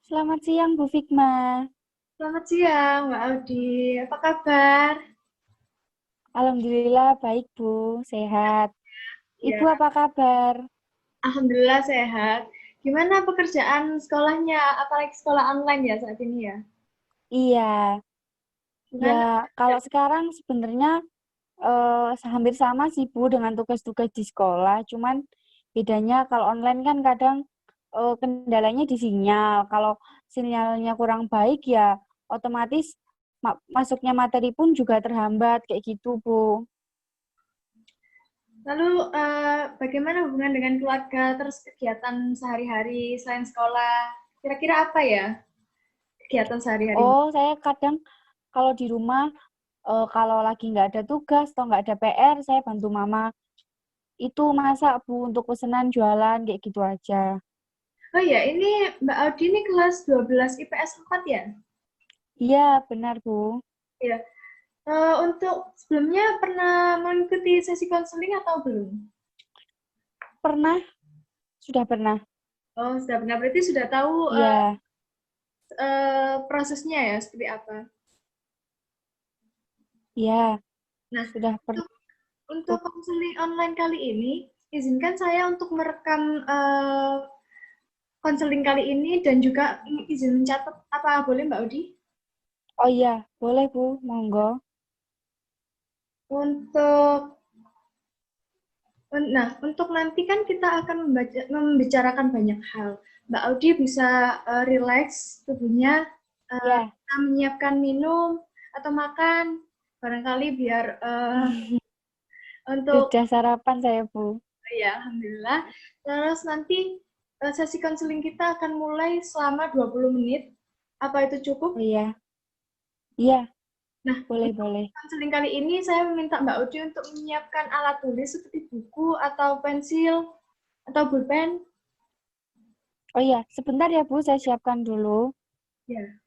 Selamat siang, Bu Fikma. Selamat siang, Mbak Audi. Apa kabar? Alhamdulillah baik, Bu. Sehat. Ibu Ya, apa kabar? alhamdulillah sehat. Gimana pekerjaan sekolahnya? Apalagi sekolah online ya saat ini ya? Iya, Gimana? ya kalau sekarang sebenarnya hampir sama sih, Bu, dengan tugas-tugas di sekolah. Cuman bedanya kalau online kan kadang kendalanya di sinyal. Kalau sinyalnya kurang baik ya otomatis masuknya materi pun juga terhambat kayak gitu, Bu. Lalu bagaimana hubungan dengan keluarga, terus kegiatan sehari-hari selain sekolah? Kira-kira apa ya kegiatan sehari-harimu? Oh, saya kadang kalau di rumah kalau lagi nggak ada tugas atau nggak ada PR, saya bantu mama itu masak, Bu, untuk pesanan jualan kayak gitu aja. Oh ya, ini Mbak Audi ini kelas 12 IPS 4 ya? Iya, benar, Bu. Iya. Untuk sebelumnya pernah mengikuti sesi konseling atau belum? Pernah, sudah pernah. Oh, sudah benar. Berarti sudah tahu Iya, prosesnya ya seperti apa. iya, Nah, sudah untuk pernah. untuk konseling online kali ini, izinkan saya untuk merekam konseling kali ini dan juga izin mencatat apa boleh Mbak Udi? Oh iya, boleh, Bu, monggo. Untuk untuk nanti kan kita akan membicarakan banyak hal. Mbak Audi bisa relax tubuhnya, Iya, kita menyiapkan minum atau makan, barangkali biar untuk sudah sarapan saya, Bu. ya, alhamdulillah. Terus nanti sesi konseling kita akan mulai selama 20 menit. Apa itu cukup? Oh iya, iya, Nah, boleh, untuk boleh. konseling kali ini saya meminta Mbak Udi untuk menyiapkan alat tulis seperti buku atau pensil atau pulpen. Oh iya, sebentar ya, Bu, saya siapkan dulu. Ya.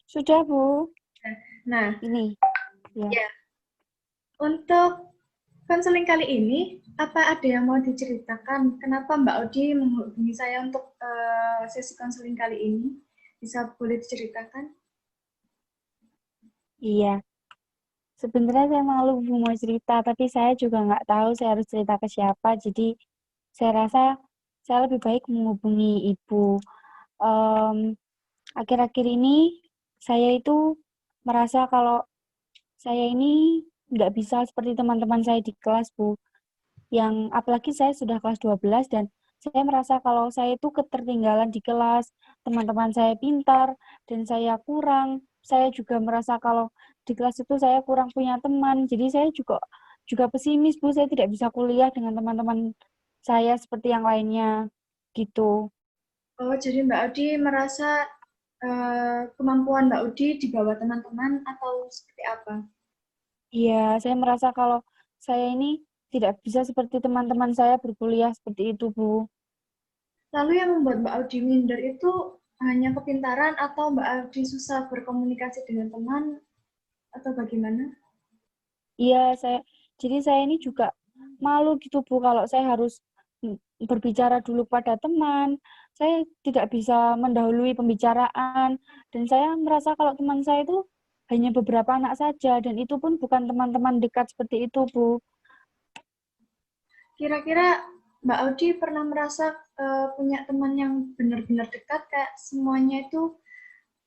Sudah, Bu. Nah, Ini, ya. ya. Untuk konseling kali ini, apa ada yang mau diceritakan? Kenapa Mbak Odi menghubungi saya untuk sesi konseling kali ini? Bisa boleh diceritakan? Iya. Sebenarnya saya malu, Bu, mau cerita, tapi saya juga nggak tahu saya harus cerita ke siapa. Jadi saya rasa saya lebih baik menghubungi Ibu. Em, Akhir-akhir ini saya itu merasa kalau saya ini nggak bisa seperti teman-teman saya di kelas, Bu. Yang apalagi saya sudah kelas 12 dan saya merasa kalau saya itu ketertinggalan di kelas, teman-teman saya pintar dan saya kurang. Saya juga merasa kalau di kelas itu saya kurang punya teman. Jadi saya juga juga pesimis, Bu. Saya tidak bisa kuliah dengan teman-teman saya seperti yang lainnya gitu. Oh, jadi Mbak Odi merasa kemampuan Mbak Udi di bawah teman-teman atau seperti apa? Iya, saya merasa kalau saya ini tidak bisa seperti teman-teman saya berkuliah seperti itu, Bu. Lalu yang membuat Mbak Udi minder itu hanya kepintaran atau Mbak Udi susah berkomunikasi dengan teman atau bagaimana? Iya, jadi saya ini juga malu gitu, Bu, kalau saya harus berbicara dulu pada teman. Saya tidak bisa mendahului pembicaraan dan saya merasa kalau teman saya itu hanya beberapa anak saja dan itu pun bukan teman-teman dekat seperti itu, Bu. Kira-kira Mbak Audi pernah merasa punya teman yang benar-benar dekat kayak semuanya itu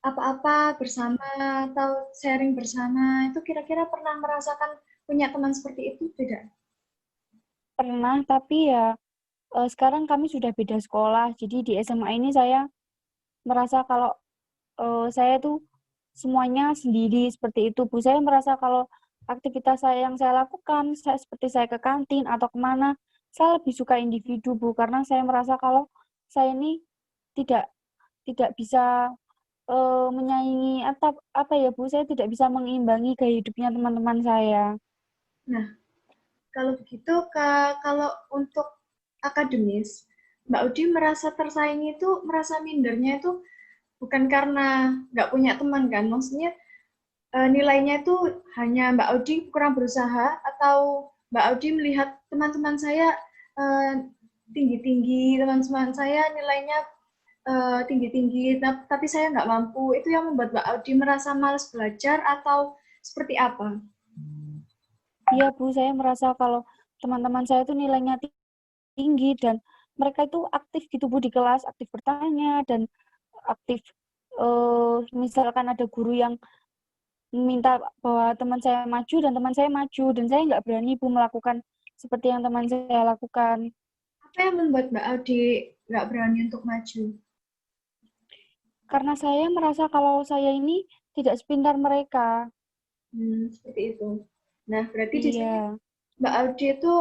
apa-apa bersama atau sharing bersama itu kira-kira pernah merasakan punya teman seperti itu tidak? Pernah, tapi ya sekarang kami sudah beda sekolah. Jadi di SMA ini saya merasa kalau saya tuh semuanya sendiri seperti itu, Bu. Saya merasa kalau aktivitas saya yang saya lakukan, seperti saya ke kantin atau kemana, saya lebih suka individu, Bu, karena saya merasa kalau saya ini tidak tidak bisa menyaingi atau apa ya Bu, saya tidak bisa mengimbangi gaya hidupnya teman-teman saya. Nah, kalau begitu, kalau untuk akademis, Mbak Udi merasa tersaingi itu, merasa mindernya itu bukan karena nggak punya teman kan? Maksudnya nilainya itu hanya Mbak Udi kurang berusaha atau Mbak Udi melihat teman-teman saya eh, tinggi-tinggi, teman-teman saya nilainya tinggi-tinggi, tapi saya nggak mampu. Itu yang membuat Mbak Audi merasa malas belajar atau seperti apa? Iya Bu, saya merasa kalau teman-teman saya itu nilainya tinggi dan mereka itu aktif gitu Bu di kelas, aktif bertanya dan aktif misalkan ada guru yang minta bahwa teman saya maju dan teman saya maju dan saya nggak berani Bu melakukan seperti yang teman saya lakukan Apa yang membuat Mbak Audi nggak berani untuk maju? karena saya merasa kalau saya ini tidak sepintar mereka. Seperti itu. Nah, berarti di sini Iya, Mbak Audi itu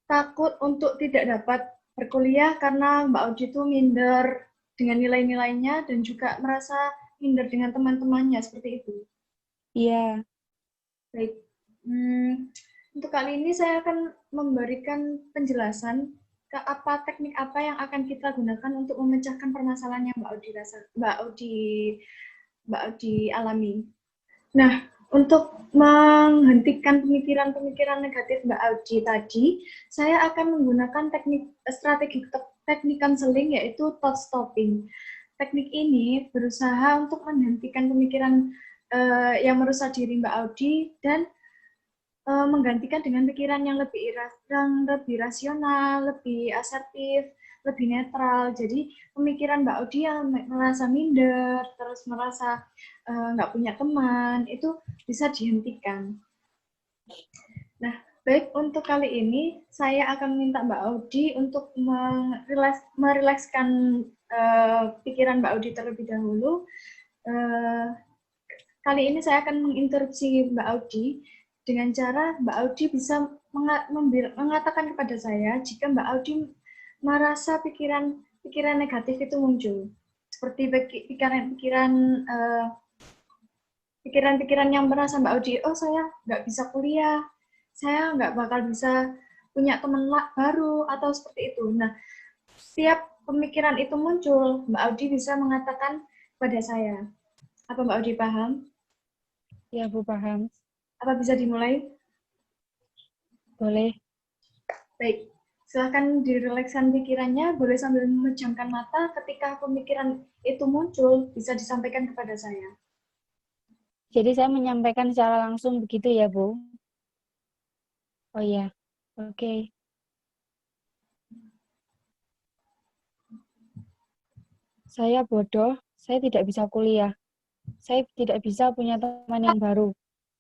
takut untuk tidak dapat berkuliah karena Mbak Audi itu minder dengan nilai-nilainya dan juga merasa minder dengan teman-temannya seperti itu. iya. Baik. Hmm, untuk kali ini saya akan memberikan penjelasan ke apa teknik apa yang akan kita gunakan untuk memecahkan permasalahan yang Mbak Audi alami. Nah, untuk menghentikan pemikiran-pemikiran negatif Mbak Audi tadi, saya akan menggunakan teknik konseling yaitu thought stopping. Teknik ini berusaha untuk menghentikan pemikiran yang merusak diri Mbak Audi dan menggantikan dengan pikiran yang lebih rasional, lebih asertif, lebih netral. Jadi pemikiran Mbak Audi yang merasa minder, terus merasa nggak punya teman, itu bisa dihentikan. Nah, baik untuk kali ini saya akan minta Mbak Audi untuk merilekskan pikiran Mbak Audi terlebih dahulu. Uh, Kali ini saya akan menginterupsi Mbak Audi dengan cara Mbak Audi bisa mengatakan kepada saya jika Mbak Audi merasa pikiran negatif itu muncul. Seperti pikiran-pikiran pikiran-pikiran yang merasa Mbak Audi, oh saya nggak bisa kuliah, saya nggak bakal bisa punya teman baru, atau seperti itu. Nah, setiap pemikiran itu muncul, Mbak Audi bisa mengatakan kepada saya. Apa Mbak Audi paham? Ya Bu, paham. Apa bisa dimulai? Boleh. Baik, silahkan direlakskan pikirannya, boleh sambil memejamkan mata ketika pemikiran itu muncul, bisa disampaikan kepada saya. Jadi saya menyampaikan secara langsung begitu ya Bu. Oh iya. Oke. Saya bodoh, saya tidak bisa kuliah. Saya tidak bisa punya teman yang baru.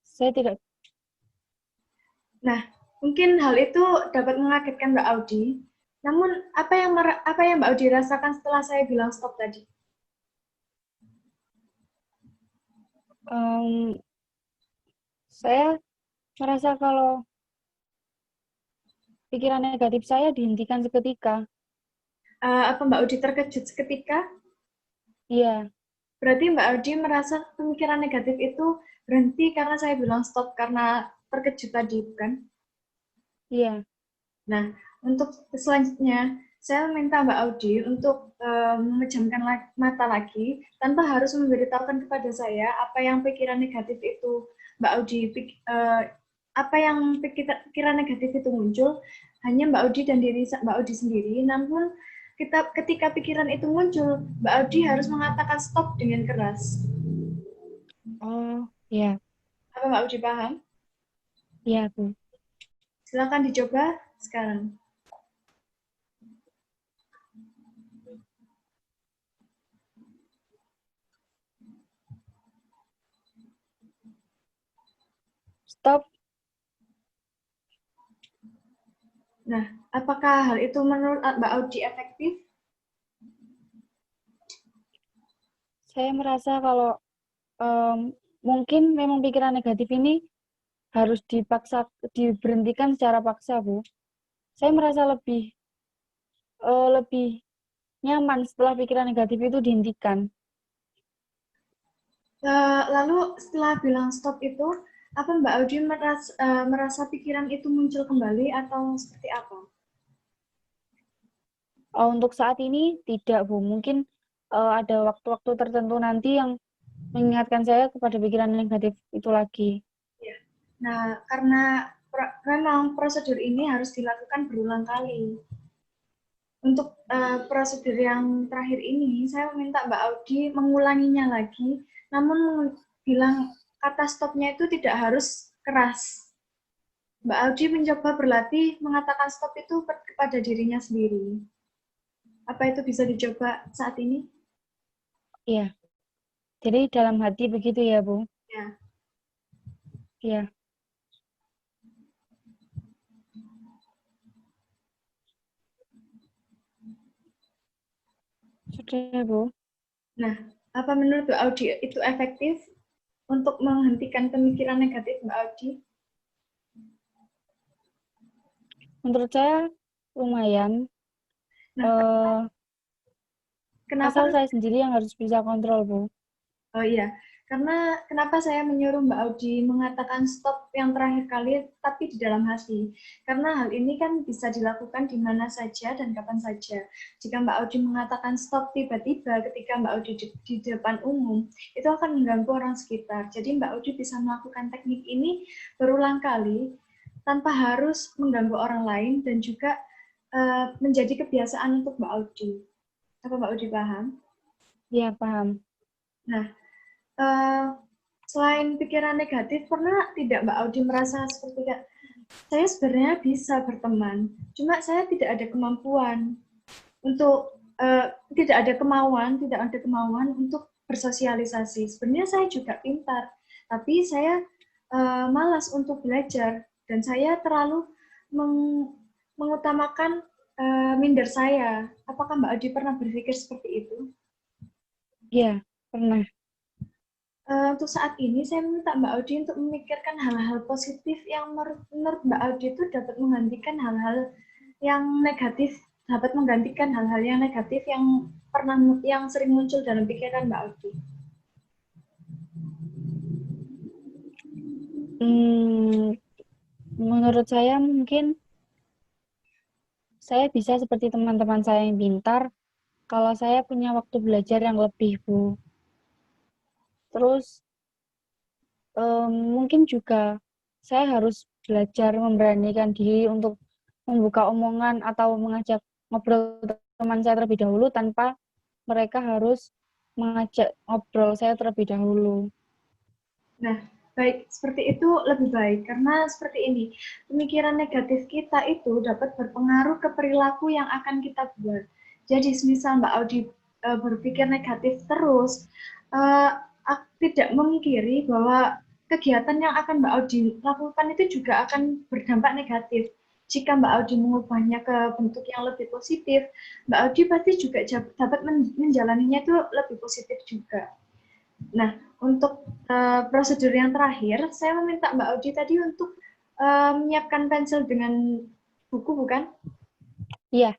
Saya tidak. Nah, mungkin hal itu dapat mengagetkan Mbak Audi, namun apa yang Mbak Audi rasakan setelah saya bilang stop tadi? Um, saya merasa kalau pikiran negatif saya dihentikan seketika. Apa Mbak Audi terkejut seketika? Iya, Berarti Mbak Audi merasa pemikiran negatif itu berhenti karena saya bilang stop karena terkejut tadi, bukan? iya. Nah, untuk selanjutnya, saya minta Mbak Audi untuk memejamkan mata lagi, tanpa harus memberitahukan kepada saya apa yang pikiran negatif itu Mbak Audi, apa yang pikiran negatif itu muncul, hanya Mbak Audi dan diri Mbak Audi sendiri, namun ketika pikiran itu muncul, Mbak Audi harus mengatakan stop dengan keras. Oh, iya. Apa Mbak Audi paham? Iya, Bu. Silakan dicoba sekarang. Stop. Nah, apakah hal itu menurut Mbak Audi efektif? Saya merasa kalau um, mungkin memang pikiran negatif ini harus diberhentikan secara paksa, Bu. Saya merasa lebih nyaman setelah pikiran negatif itu dihentikan. Lalu setelah bilang stop itu, apa Mbak Audi merasa pikiran itu muncul kembali atau seperti apa? Untuk saat ini tidak, Bu. Mungkin ada waktu-waktu tertentu nanti yang mengingatkan saya kepada pikiran negatif itu lagi. Ya. Nah, karena memang prosedur ini harus dilakukan berulang kali. Untuk prosedur yang terakhir ini, saya meminta Mbak Audi mengulanginya lagi, namun bilang kata stopnya itu tidak harus keras. Mbak Audi mencoba berlatih mengatakan stop itu kepada dirinya sendiri. Apa itu bisa dicoba saat ini? Iya. Jadi dalam hati begitu ya, Bu? Ya. Iya. Sudah, Bu. Nah, apa menurut Mbak Audi itu efektif untuk menghentikan pemikiran negatif Mbak Audi? Menurut saya lumayan. Nah, Eh, kenapa? asal saya sendiri yang harus bisa kontrol, Bu. Oh iya, karena kenapa saya menyuruh Mbak Audi mengatakan stop yang terakhir kali, tapi di dalam hati. Karena hal ini kan bisa dilakukan di mana saja dan kapan saja. Jika Mbak Audi mengatakan stop tiba-tiba ketika Mbak Audi di depan umum, itu akan mengganggu orang sekitar. Jadi Mbak Audi bisa melakukan teknik ini berulang kali tanpa harus mengganggu orang lain dan juga menjadi kebiasaan untuk Mbak Audi. Apa Mbak Audi paham? Iya, paham. Nah, uh, selain pikiran negatif, pernah tidak Mbak Audi merasa seperti saya sebenarnya bisa berteman, cuma saya tidak ada kemampuan untuk tidak ada kemauan untuk bersosialisasi. Sebenarnya saya juga pintar, tapi saya malas untuk belajar dan saya terlalu mengutamakan minder saya. Apakah Mbak Audi pernah berpikir seperti itu? Iya, pernah. Untuk saat ini saya minta Mbak Audi untuk memikirkan hal-hal positif yang menurut Mbak Audi itu dapat menggantikan hal-hal yang negatif, dapat menggantikan hal-hal yang negatif yang sering muncul dalam pikiran Mbak Audi. Menurut saya mungkin saya bisa seperti teman-teman saya yang pintar kalau saya punya waktu belajar yang lebih, Bu. Terus mungkin juga saya harus belajar memberanikan diri untuk membuka omongan atau mengajak ngobrol teman saya terlebih dahulu tanpa mereka harus mengajak ngobrol saya terlebih dahulu. Nah, baik seperti itu lebih baik karena seperti ini pemikiran negatif kita itu dapat berpengaruh ke perilaku yang akan kita buat. Jadi misal Mbak Audi berpikir negatif terus, uh, tidak memungkiri bahwa kegiatan yang akan Mbak Audi lakukan itu juga akan berdampak negatif. Jika Mbak Audi mengubahnya ke bentuk yang lebih positif, Mbak Audi pasti juga dapat menjalaninya itu lebih positif juga. Nah, untuk prosedur yang terakhir, saya meminta Mbak Audi tadi untuk menyiapkan pensil dengan buku, bukan? Iya.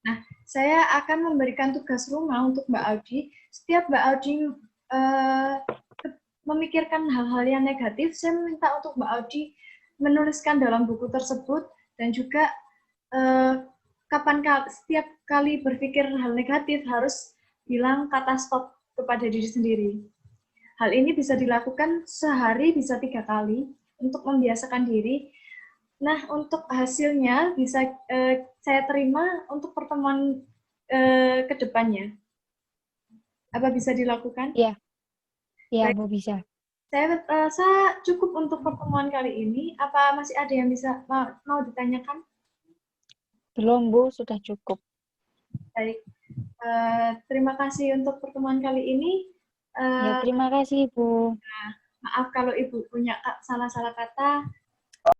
Nah, saya akan memberikan tugas rumah untuk Mbak Audi. Setiap Mbak Audi uh, memikirkan hal-hal yang negatif, saya meminta untuk Mbak Audi menuliskan dalam buku tersebut dan juga uh, setiap kali berpikir hal negatif harus bilang kata stop kepada diri sendiri. Hal ini bisa dilakukan sehari bisa 3 kali untuk membiasakan diri. Nah, untuk hasilnya bisa saya terima untuk pertemuan ke depannya. Apa bisa dilakukan? Iya, iya, Baik, Bu, bisa. saya rasa cukup untuk pertemuan kali ini. Apa masih ada yang bisa mau ditanyakan? Belum, Bu, sudah cukup. Baik, terima kasih untuk pertemuan kali ini. Ya, terima kasih, Bu. Maaf kalau Ibu punya salah-salah kata.